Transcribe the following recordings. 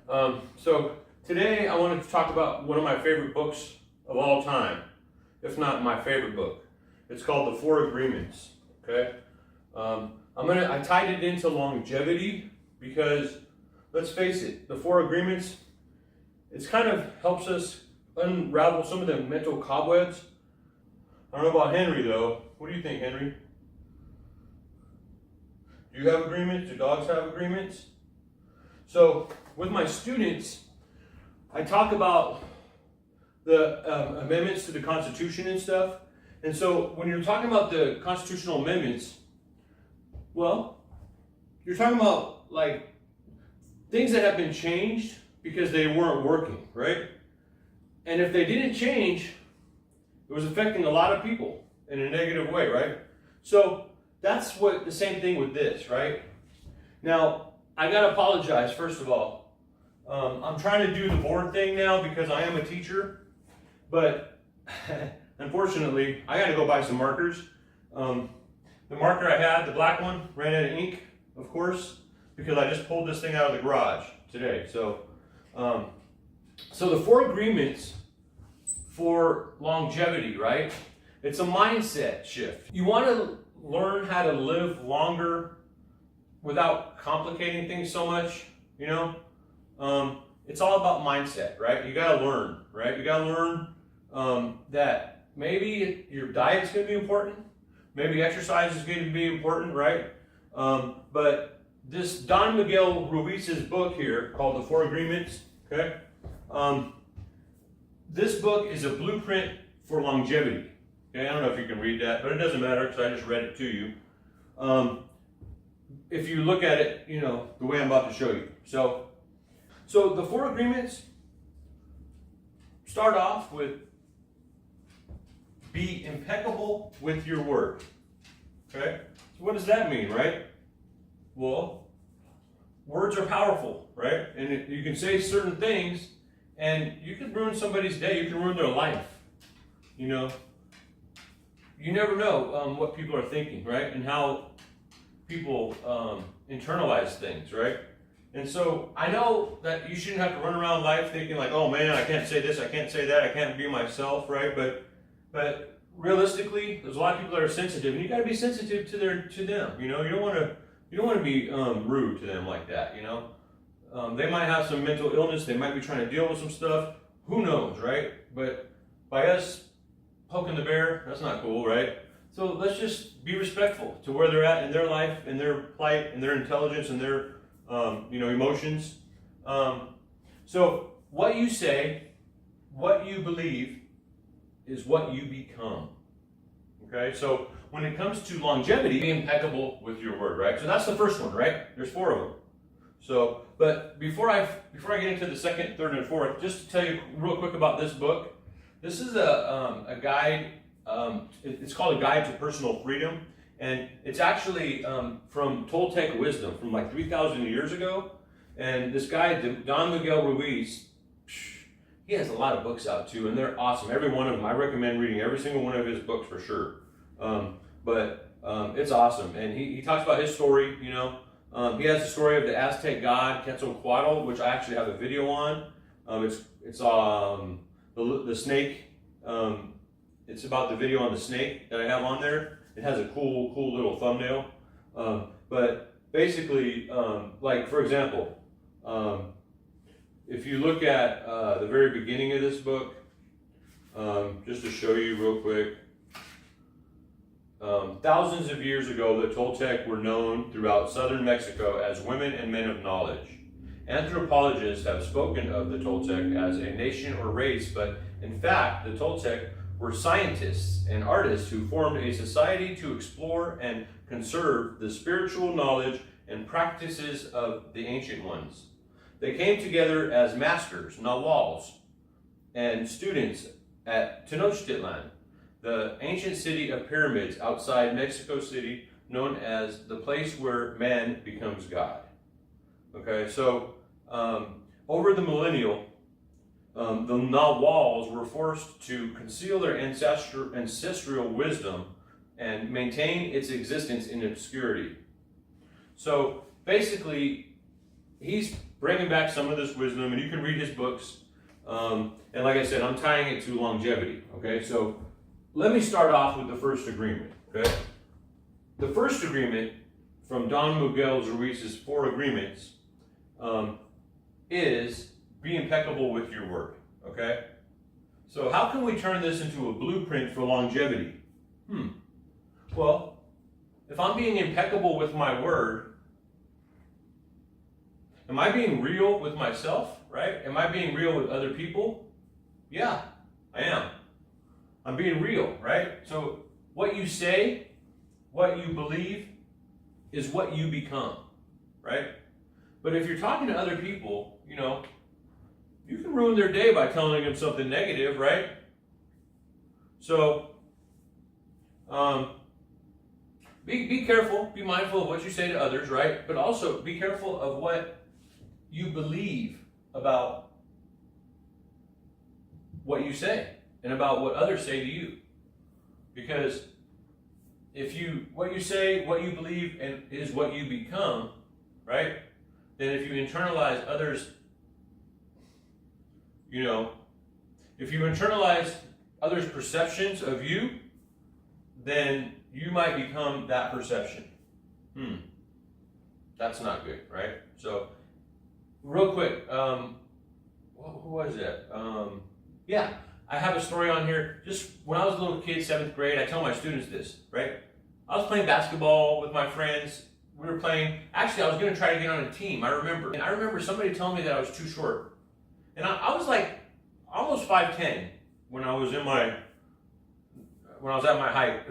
So today I wanted to talk about one of my favorite books of all time, if not my favorite book. It's called The Four Agreements. Okay, I tied it into longevity because let's face it, the Four Agreements, it's kind of helps us unravel some of the mental cobwebs. I don't know about Henry though. What do you think, Henry? Do you have agreements? Do dogs have agreements? So with my students, I talk about the amendments to the Constitution and stuff. And so when you're talking about the constitutional amendments, well, you're talking about like things that have been changed because they weren't working, right? And if they didn't change, it was affecting a lot of people in a negative way, right? So that's what the same thing with this, right? Now, I gotta apologize, first of all. I'm trying to do the board thing now because I am a teacher, but unfortunately, I gotta go buy some markers. The marker I had, the black one, ran out of ink, of course, because I just pulled this thing out of the garage today. So the four agreements for longevity, right? It's a mindset shift. You want to learn how to live longer without complicating things so much, you know? It's all about mindset, right? You gotta learn, right? You gotta learn that maybe your diet's gonna be important, maybe exercise is gonna be important, right? But this Don Miguel Ruiz's book here called The Four Agreements, okay? This book is a blueprint for longevity. Okay, I don't know if you can read that, but it doesn't matter because I just read it to you. If you look at it, you know, the way I'm about to show you. So the four agreements start off with be impeccable with your word. Okay? So what does that mean, right? Well, words are powerful, right? And you can say certain things and you can ruin somebody's day, you can ruin their life. You know? You never know what people are thinking, right? And how people internalize things, right? And so I know that you shouldn't have to run around life thinking like, oh man, I can't say this, I can't say that, I can't be myself, right? But realistically, there's a lot of people that are sensitive, and you got to be sensitive to them. You know, you don't want to be rude to them like that. You know, they might have some mental illness, they might be trying to deal with some stuff. Who knows, right? But by us poking the bear, that's not cool, right? So let's just be respectful to where they're at in their life, in their plight, in their intelligence, and their emotions. So what you say, what you believe, is what you become. Okay, so when it comes to longevity, be impeccable with your word, right? So that's the first one, right? There's four of them. So, but before I get into the second, third, and fourth, just to tell you real quick about this book. This is a guide, it's called A Guide to Personal Freedom, and it's actually from Toltec wisdom from like 3,000 years ago. And this guy, Don Miguel Ruiz, he has a lot of books out too, and they're awesome. Every one of them, I recommend reading every single one of his books for sure. But it's awesome, and he talks about his story, you know. He has the story of the Aztec god 𝐊𝐶equatl, which I actually have a video on. It's the snake, it's about the video on the snake that I have on there. It has a cool little thumbnail. But basically, like for example, if you look at the very beginning of this book, just to show you real quick, thousands of years ago, the Toltec were known throughout southern Mexico as women and men of knowledge. Anthropologists have spoken of the Toltec as a nation or race, but in fact, the Toltec were scientists and artists who formed a society to explore and conserve the spiritual knowledge and practices of the ancient ones. They came together as masters, nahuals, and students at Tenochtitlan, the ancient city of pyramids outside Mexico City, known as the place where man becomes God. Okay, so over the millennial, the nahuals were forced to conceal their ancestral wisdom and maintain its existence in obscurity. So basically, he's bringing back some of this wisdom, and you can read his books. And like I said, I'm tying it to longevity. Okay, so let me start off with the first agreement. Okay, the first agreement from Don Miguel Ruiz's 4 agreements is be impeccable with your word. Okay, so how can we turn this into a blueprint for longevity? Well, if I'm being impeccable with my word, am I being real with myself, right? Am I being real with other people? Yeah, I am. I'm being real, right? So what you say, what you believe, is what you become, right? But if you're talking to other people, you know, you can ruin their day by telling them something negative, right? So, be careful, be mindful of what you say to others, right? But also be careful of what you believe about what you say and about what others say to you. Because what you say, what you believe, and is what you become, right? Then if you internalize others, you know, if you internalize others' perceptions of you, then you might become that perception. That's not good, right? So, real quick, who was it? Yeah, I have a story on here. Just when I was a little kid, 7th grade, I tell my students this, right? I was playing basketball with my friends. We were playing, actually I was gonna try to get on a team, I remember. And I remember somebody telling me that I was too short. And I was like almost 5'10" when I was at my height,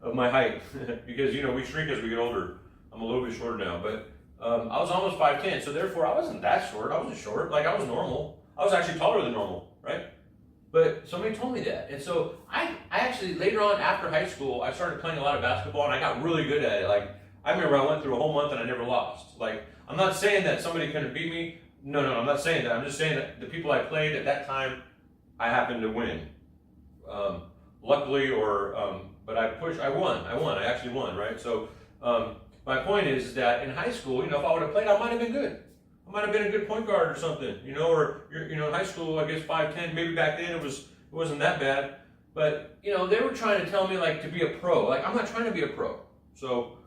of my height. Because, you know, we shrink as we get older. I'm a little bit shorter now, but I was almost 5'10", so therefore I wasn't that short. I wasn't short, like I was normal. I was actually taller than normal, right? But somebody told me that. And so I actually, later on after high school, I started playing a lot of basketball and I got really good at it. Like, I remember I went through a whole month and I never lost. Like, I'm not saying that somebody couldn't beat me. No, I'm not saying that. I'm just saying that the people I played at that time, I happened to win. Luckily, but I won. I actually won, right? So my point is that in high school, you know, if I would have played, I might have been good. I might have been a good point guard or something, you know, or, you know, in high school, I guess 5'10", maybe back then it wasn't that bad. But, you know, they were trying to tell me, like, to be a pro. Like, I'm not trying to be a pro. So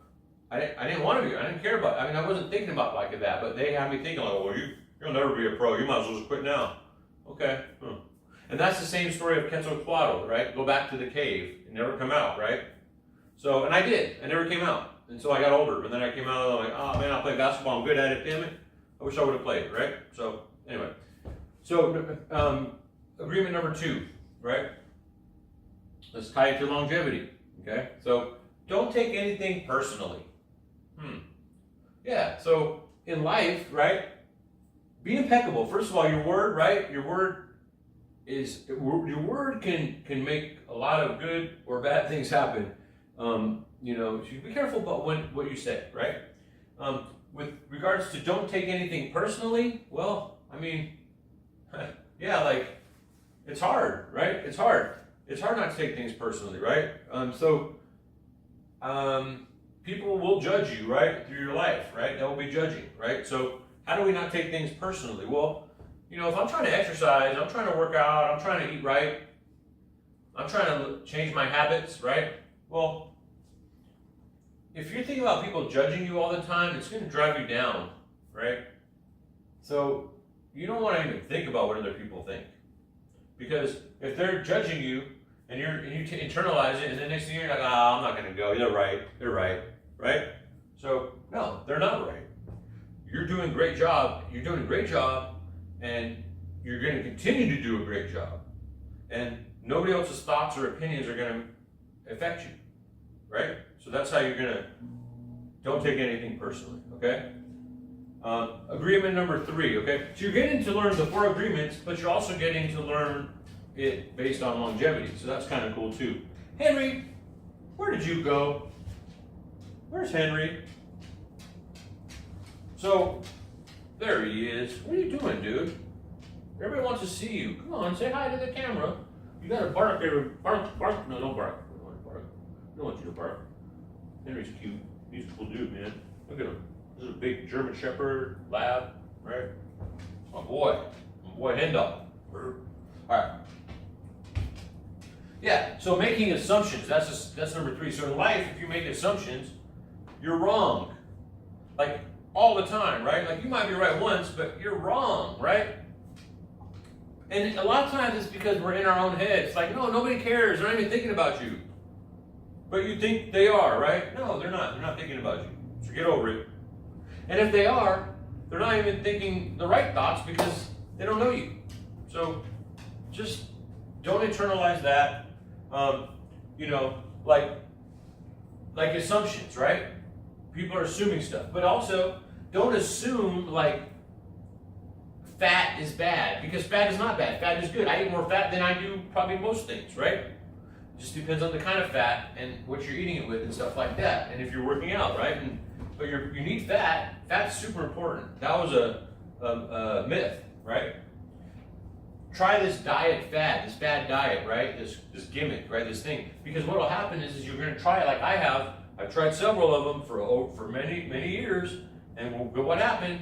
I didn't want to be. I didn't care about it. I mean, I wasn't thinking about like that, but they had me thinking, like, well, you'll never be a pro. You might as well just quit now. Okay. And that's the same story of 𝐊𝐘𝐒, right? Go back to the cave and never come out, right? So, and I did. I never came out until I got older. And then I came out and I'm like, oh man, I play basketball. I'm good at it. Damn it. I wish I would have played, right? So, anyway. So, agreement number 2, right? Let's tie it to longevity, okay? So, don't take anything personally. Yeah, so in life, right? Be impeccable. First of all, your word, right? Your word can make a lot of good or bad things happen. You know, so be careful about what you say, right? With regards to don't take anything personally, well, I mean, yeah, like, it's hard, right? It's hard. It's hard not to take things personally, right? People will judge you, right, through your life, right? They'll be judging, right? So how do we not take things personally? Well, you know, if I'm trying to exercise, I'm trying to work out, I'm trying to eat right, I'm trying to change my habits, right? Well, if you're thinking about people judging you all the time, it's going to drive you down, right? So you don't want to even think about what other people think. Because if they're judging you, and you internalize it, and then next thing you're like, I'm not going to go. They're right, right? So, no, they're not right. You're doing a great job, and you're going to continue to do a great job. And nobody else's thoughts or opinions are going to affect you, right? So that's how you're going to, don't take anything personally, okay? Agreement number 3, okay? So you're getting to learn the 4 agreements, but you're also getting to learn it based on longevity, so that's kind of cool too. Henry, where did you go? Where's Henry? So, there he is. What are you doing, dude? Everybody wants to see you. Come on, say hi to the camera. You gotta bark there. Bark. No, don't bark. I don't want to bark. I don't want you to bark. Henry's cute. He's a cool dude, man. Look at him. This is a big German Shepherd, lab. right? My boy hen dog. All right. Yeah, so making assumptions, that's number 3. So in life, if you make assumptions, you're wrong. Like all the time, right? Like you might be right once, but you're wrong, right? And a lot of times it's because we're in our own head. It's like, no, nobody cares. They're not even thinking about you. But you think they are, right? No, they're not. They're not thinking about you. So get over it. And if they are, they're not even thinking the right thoughts because they don't know you. So just don't internalize that. You know, like assumptions, right? People are assuming stuff. But also, don't assume like fat is bad, because fat is not bad. Fat is good. I eat more fat than I do probably most things, right? It just depends on the kind of fat and what you're eating it with and stuff like that. And if you're working out, right? But you need fat. Fat's super important. That was a myth, right? Try this diet fad, this bad diet, right? This gimmick, right? This thing. Because what will happen is you're going to try it like I have. I've tried several of them for many years, and what happened?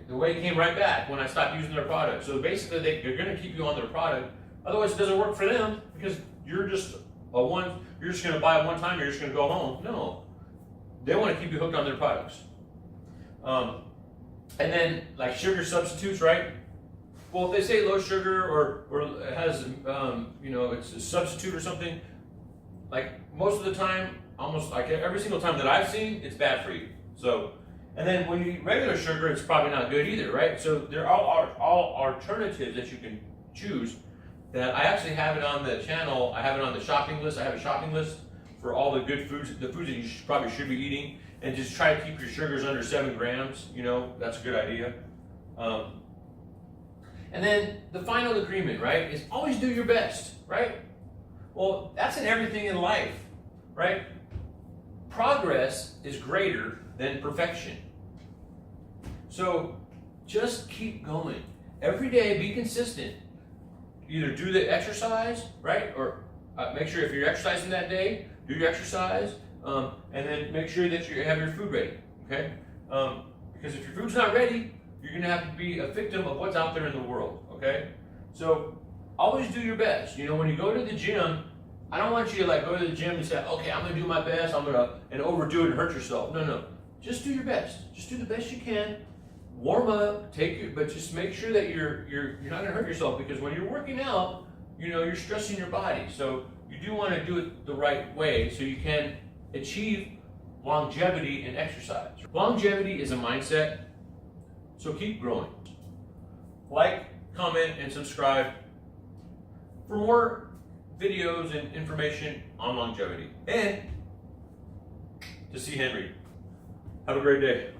The weight came right back when I stopped using their product. So basically, they're going to keep you on their product. Otherwise, it doesn't work for them because you're just You're just going to buy it one time. You're just going to go home. No, they want to keep you hooked on their products. And then like sugar substitutes, right? Well, if they say low sugar or it has it's a substitute or something, like most of the time, almost like every single time that I've seen, it's bad for you. So, and then when you eat regular sugar, it's probably not good either, right? So there are all alternatives that you can choose. That I actually have it on the channel. I have it on the shopping list. I have a shopping list for all the good foods, the foods that you probably should be eating, and just try to keep your sugars under 7 grams. You know, that's a good idea. And then the final agreement, right, is always do your best, right? Well, that's in everything in life, right? Progress is greater than perfection. So just keep going. Every day, be consistent. Either do the exercise, right? Or make sure if you're exercising that day, do your exercise, and then make sure that you have your food ready, okay? Because if your food's not ready, you're gonna have to be a victim of what's out there in the world, okay? So always do your best. You know, when you go to the gym, I don't want you to like go to the gym and say, okay, I'm gonna do my best, and overdo it and hurt yourself. No. Just do your best. Just do the best you can. Warm up, but just make sure that you're not gonna hurt yourself, because when you're working out, you know, you're stressing your body. So you do want to do it the right way so you can achieve longevity in exercise. Longevity is a mindset, so keep growing. Like, comment, and subscribe for more videos and information on longevity. And to see Henry. Have a great day.